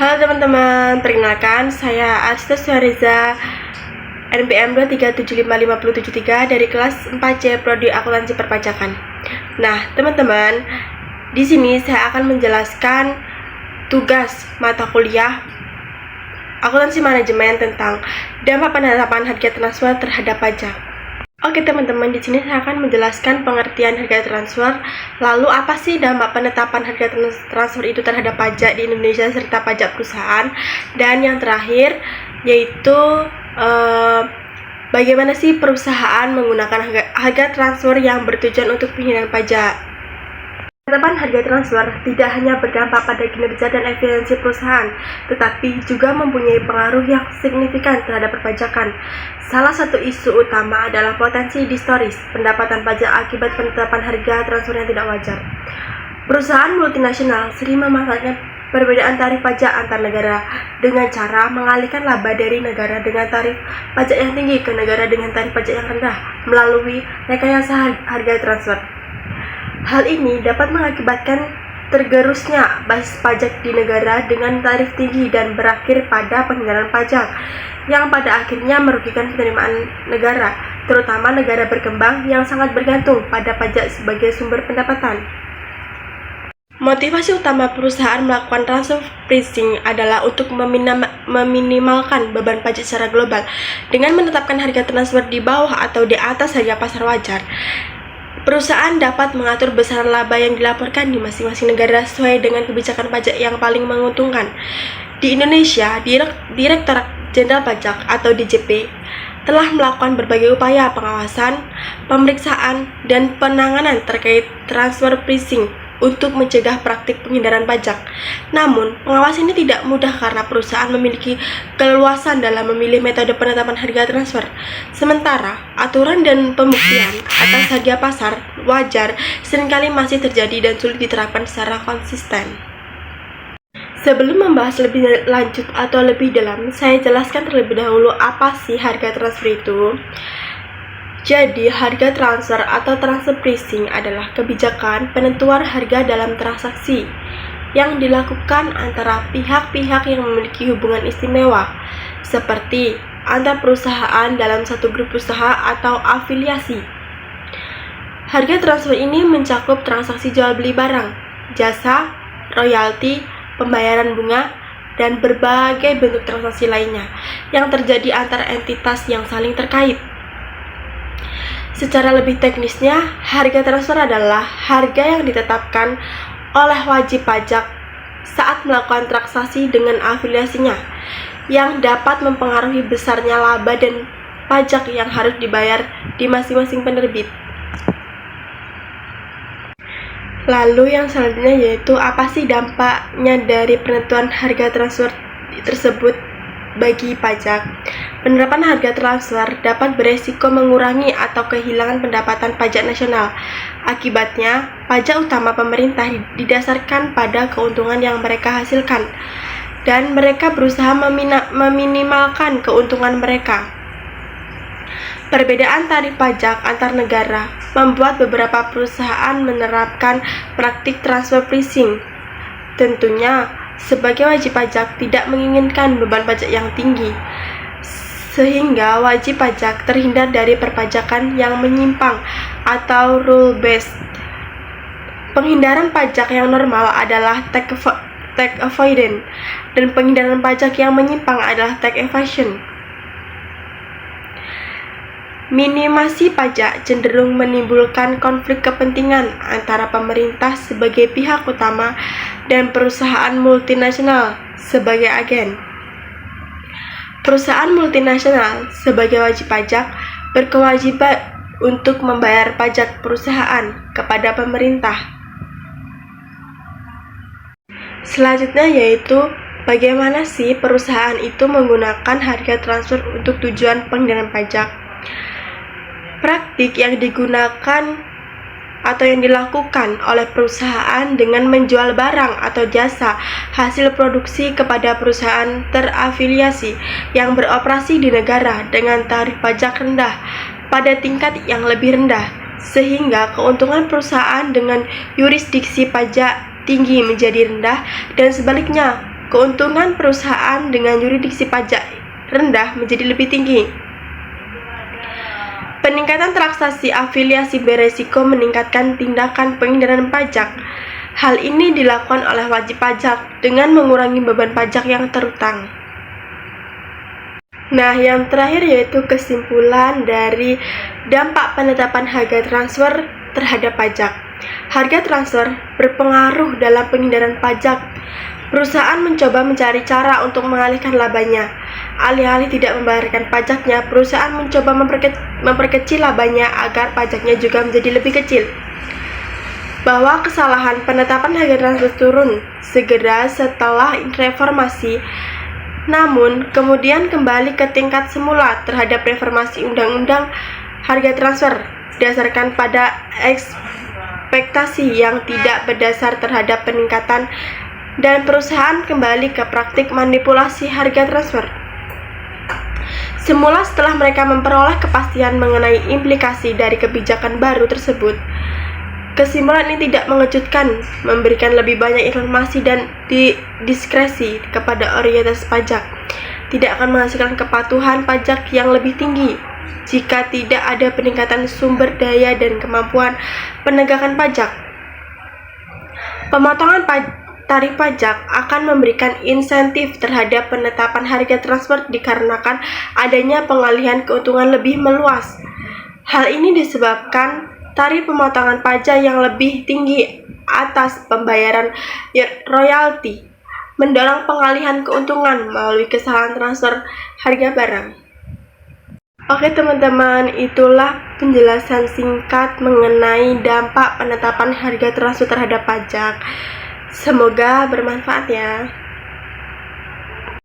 Halo teman-teman, perkenalkan saya Asta Suareza, NPM 2375573 dari kelas 4C Prodi Akuntansi Perpajakan. Nah, teman-teman, di sini saya akan menjelaskan tugas mata kuliah Akuntansi Manajemen tentang dampak penetapan harga transfer terhadap pajak. Oke teman-teman, di sini saya akan menjelaskan pengertian harga transfer. Lalu apa sih dampak penetapan harga transfer itu terhadap pajak di Indonesia serta pajak perusahaan? Dan yang terakhir yaitu bagaimana sih perusahaan menggunakan harga transfer yang bertujuan untuk penghinaan pajak? Penetapan harga transfer tidak hanya berdampak pada kinerja dan efisiensi perusahaan, tetapi juga mempunyai pengaruh yang signifikan terhadap perpajakan. Salah satu isu utama adalah potensi distoris pendapatan pajak akibat penetapan harga transfer yang tidak wajar. Perusahaan multinasional sering memanfaatkan perbedaan tarif pajak antar negara dengan cara mengalihkan laba dari negara dengan tarif pajak yang tinggi ke negara dengan tarif pajak yang rendah melalui rekayasa harga transfer. Hal ini dapat mengakibatkan tergerusnya basis pajak di negara dengan tarif tinggi dan berakhir pada penghinaan pajak yang pada akhirnya merugikan penerimaan negara, terutama negara berkembang yang sangat bergantung pada pajak sebagai sumber pendapatan. Motivasi utama perusahaan melakukan transfer pricing adalah untuk meminimalkan beban pajak secara global dengan menetapkan harga transfer di bawah atau di atas harga pasar wajar. Perusahaan dapat mengatur besaran laba yang dilaporkan di masing-masing negara sesuai dengan kebijakan pajak yang paling menguntungkan. Di Indonesia, Direktorat Jenderal Pajak atau DJP telah melakukan berbagai upaya pengawasan, pemeriksaan, dan penanganan terkait transfer pricing untuk mencegah praktik penghindaran pajak. Namun, pengawasan ini tidak mudah karena perusahaan memiliki keleluasan dalam memilih metode penetapan harga transfer. Sementara, aturan dan pembuktian atas harga pasar wajar seringkali masih terjadi dan sulit diterapkan secara konsisten. Sebelum membahas lebih lanjut atau lebih dalam, saya jelaskan terlebih dahulu apa sih harga transfer itu. Jadi, harga transfer atau transfer pricing adalah kebijakan penentuan harga dalam transaksi yang dilakukan antara pihak-pihak yang memiliki hubungan istimewa, seperti antar perusahaan dalam satu grup usaha atau afiliasi. Harga transfer ini mencakup transaksi jual beli barang, jasa, royalti, pembayaran bunga, dan berbagai bentuk transaksi lainnya yang terjadi antara entitas yang saling terkait. Secara lebih teknisnya, harga transfer adalah harga yang ditetapkan oleh wajib pajak saat melakukan transaksi dengan afiliasinya, yang dapat mempengaruhi besarnya laba dan pajak yang harus dibayar di masing-masing penerbit. Lalu yang selanjutnya yaitu apa sih dampaknya dari penentuan harga transfer tersebut bagi pajak. Penerapan harga transfer dapat beresiko mengurangi atau kehilangan pendapatan pajak nasional. Akibatnya, pajak utama pemerintah didasarkan pada keuntungan yang mereka hasilkan, dan mereka berusaha meminimalkan keuntungan mereka. Perbedaan tarif pajak antar negara membuat beberapa perusahaan menerapkan praktik transfer pricing. Tentunya, sebagai wajib pajak tidak menginginkan beban pajak yang tinggi, sehingga wajib pajak terhindar dari perpajakan yang menyimpang atau rule-based. Penghindaran pajak yang normal adalah tax avoidance, dan penghindaran pajak yang menyimpang adalah tax evasion. Minimasi pajak cenderung menimbulkan konflik kepentingan antara pemerintah sebagai pihak utama dan perusahaan multinasional sebagai agen. Perusahaan multinasional sebagai wajib pajak berkewajiban untuk membayar pajak perusahaan kepada pemerintah. Selanjutnya yaitu bagaimana sih perusahaan itu menggunakan harga transfer untuk tujuan penghindaran pajak. Praktik yang digunakan atau yang dilakukan oleh perusahaan dengan menjual barang atau jasa hasil produksi kepada perusahaan terafiliasi yang beroperasi di negara dengan tarif pajak rendah pada tingkat yang lebih rendah, sehingga keuntungan perusahaan dengan yurisdiksi pajak tinggi menjadi rendah, dan sebaliknya keuntungan perusahaan dengan yurisdiksi pajak rendah menjadi lebih tinggi. Peningkatan transaksi afiliasi beresiko meningkatkan tindakan penghindaran pajak. Hal ini dilakukan oleh wajib pajak dengan mengurangi beban pajak yang terutang. Nah, yang terakhir yaitu kesimpulan dari dampak penetapan harga transfer terhadap pajak. Harga transfer berpengaruh dalam penghindaran pajak. Perusahaan mencoba mencari cara untuk mengalihkan labanya. Alih-alih tidak membayarkan pajaknya, perusahaan mencoba memperkecil labanya agar pajaknya juga menjadi lebih kecil. Bahwa kesalahan penetapan harga transfer turun segera setelah reformasi, namun kemudian kembali ke tingkat semula terhadap reformasi undang-undang harga transfer didasarkan pada ekspektasi yang tidak berdasar terhadap peningkatan, dan perusahaan kembali ke praktik manipulasi harga transfer. Semula setelah mereka memperoleh kepastian mengenai implikasi dari kebijakan baru tersebut, kesimpulan ini tidak mengejutkan, memberikan lebih banyak informasi dan diskresi kepada otoritas pajak, tidak akan menghasilkan kepatuhan pajak yang lebih tinggi jika tidak ada peningkatan sumber daya dan kemampuan penegakan pajak. Pemotongan tarif pajak akan memberikan insentif terhadap penetapan harga transfer dikarenakan adanya pengalihan keuntungan lebih meluas. Hal ini disebabkan tarif pemotongan pajak yang lebih tinggi atas pembayaran royalti mendorong pengalihan keuntungan melalui kesalahan transfer harga barang. Oke teman-teman, itulah penjelasan singkat mengenai dampak penetapan harga transfer terhadap pajak. Semoga bermanfaat ya.